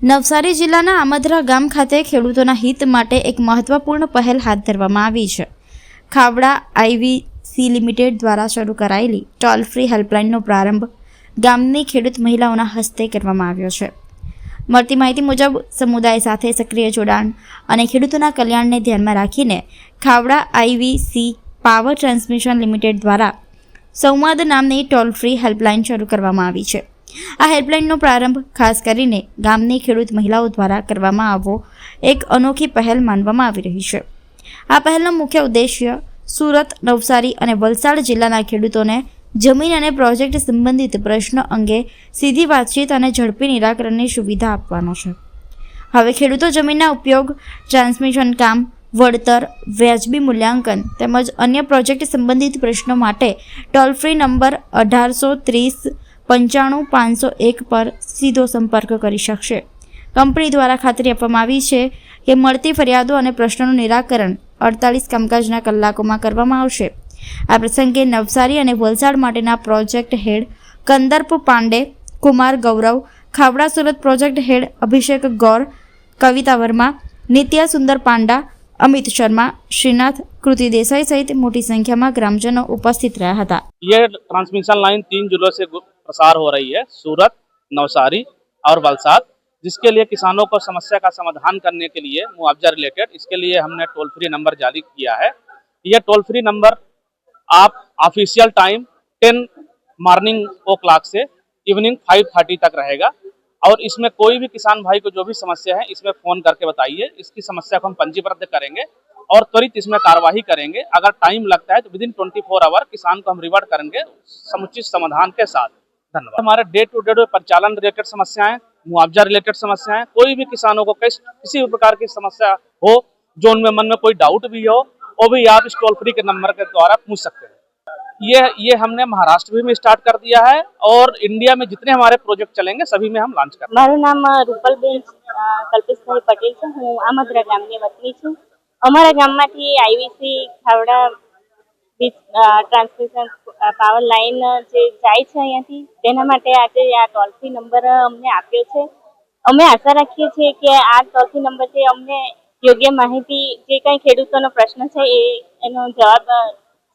નવસારી જિલ્લાના આમદરા ગામ ખાતે ખેડૂતોના હિત માટે એક મહત્વપૂર્ણ પહેલ હાથ ધરવામાં આવી છે. ખાવડા આઈવીસી લિમિટેડ દ્વારા શરૂ કરાયેલી ટોલ ફ્રી હેલ્પલાઇનનો પ્રારંભ ગામની ખેડૂત મહિલાઓના હસ્તે કરવામાં આવ્યો છે. મળતી માહિતી મુજબ સમુદાય સાથે સક્રિય જોડાણ અને ખેડૂતોના કલ્યાણને ધ્યાનમાં રાખીને ખાવડા આઈવીસી પાવર ટ્રાન્સમિશન લિમિટેડ દ્વારા સંવાદ નામની ટોલ ફ્રી હેલ્પલાઇન શરૂ કરવામાં આવી છે. આ હેલ્પલાઇનનો પ્રારંભ ખાસ કરીને ગામની ખેડૂત મહિલાઓ દ્વારા કરવામાં આવવો એક અનોખી પહેલ માનવામાં આવી રહી છે. આ પહેલનો મુખ્ય ઉદ્દેશ્ય સુરત, નવસારી અને વલસાડ જિલ્લાના ખેડૂતોને જમીન અને પ્રોજેક્ટ સંબંધિત પ્રશ્નો અંગે સીધી વાતચીત અને ઝડપી નિરાકરણની સુવિધા આપવાનો છે. હવે ખેડૂતો જમીનના ઉપયોગ, ટ્રાન્સમિશન કામ, વળતર, વ્યાજબી મૂલ્યાંકન તેમજ અન્ય પ્રોજેક્ટ સંબંધિત પ્રશ્નો માટે ટોલ ફ્રી નંબર 1830 95 501 પર સીધો સંપર્ક કરી શકશે. કંપની દ્વારા ખાતરી આપવામાં આવી છે કે મળતી ફરિયાદો અને પ્રશ્નોનું નિરાકરણ 48 કામકાજના કલાકોમાં કરવામાં આવશે. આ પ્રસંગે નવસારી અને વલસાડ માટેના પ્રોજેક્ટ હેડ કંદર્પ પાંડે, કુમાર ગૌરવ, ખાવડા સુરત પ્રોજેક્ટ હેડ અભિષેક ગૌર, કવિતા વર્મા, નિત્યા સુંદર પાંડા, अमित शर्मा, श्रीनाथ, कृति देसाई सहित मोटी संख्या में ग्रामजनों उपस्थित रहा था. ये ट्रांसमिशन लाइन 3 जिलों से प्रसार हो रही है, सूरत, नवसारी और वलसाड, जिसके लिए किसानों को समस्या का समाधान करने के लिए मुआवजा रिलेटेड इसके लिए हमने टोल फ्री नंबर जारी किया है. ये टोल फ्री नंबर आप ऑफिशियल टाइम 10 मॉर्निंग o'clock से इवनिंग 5:30 तक रहेगा और इसमें कोई भी किसान भाई को जो भी समस्या है इसमें फ़ोन करके बताइए. इसकी समस्या को हम पंजीबद्ध करेंगे और त्वरित इसमें कार्रवाई करेंगे. अगर टाइम लगता है तो विदिन 24 आवर किसान को हम रिवर्ट करेंगे समुचित समाधान के साथ. धन्यवाद. हमारे डे टू डे परिचालन रिलेटेड समस्याएं, मुआवजा रिलेटेड समस्याएं, कोई भी किसानों को किसी भी प्रकार की समस्या हो, जो उनमें मन में कोई डाउट भी हो, वो भी आप इस टोल फ्री के नंबर के द्वारा पूछ सकते हैं. ये हमने महाराष्ट्र में स्टार्ट कर दिया है और इंडिया में जितने हमारे प्रोजेक्ट चलेंगे सभी में हम लॉन्च करेंगे. મારું નામ રૂપલબેન કલ્પેશભાઈ પટેલ છે. હું આમદરા ગામની વતની છું. અમારા ગામમાંથી આઈવીસી ખાવડા ટ્રાન્સમિશન પાવર લાઈન જે જાય છે અહીંયાથી તેના માટે આજે આ ટોલ ફ્રી નંબર અમને આપ્યો છે. અમે આશા રાખીએ છીએ કે આ ટોલ ફ્રી નંબરથી અમને યોગ્ય માહિતી, જે કંઈ ખેડૂતોનો પ્રશ્ન છે એનો જવાબ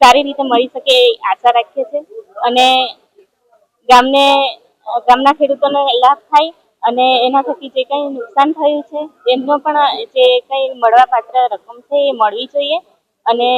સારી રીતે મળી શકે એ આશા રાખીએ છીએ અને ગામના ખેડૂતોને લાભ થાય અને એના થકી જે કંઈ નુકસાન થયું છે એમનો પણ જે કંઈ મળવાપાત્ર રકમ છે એ મળવી જોઈએ અને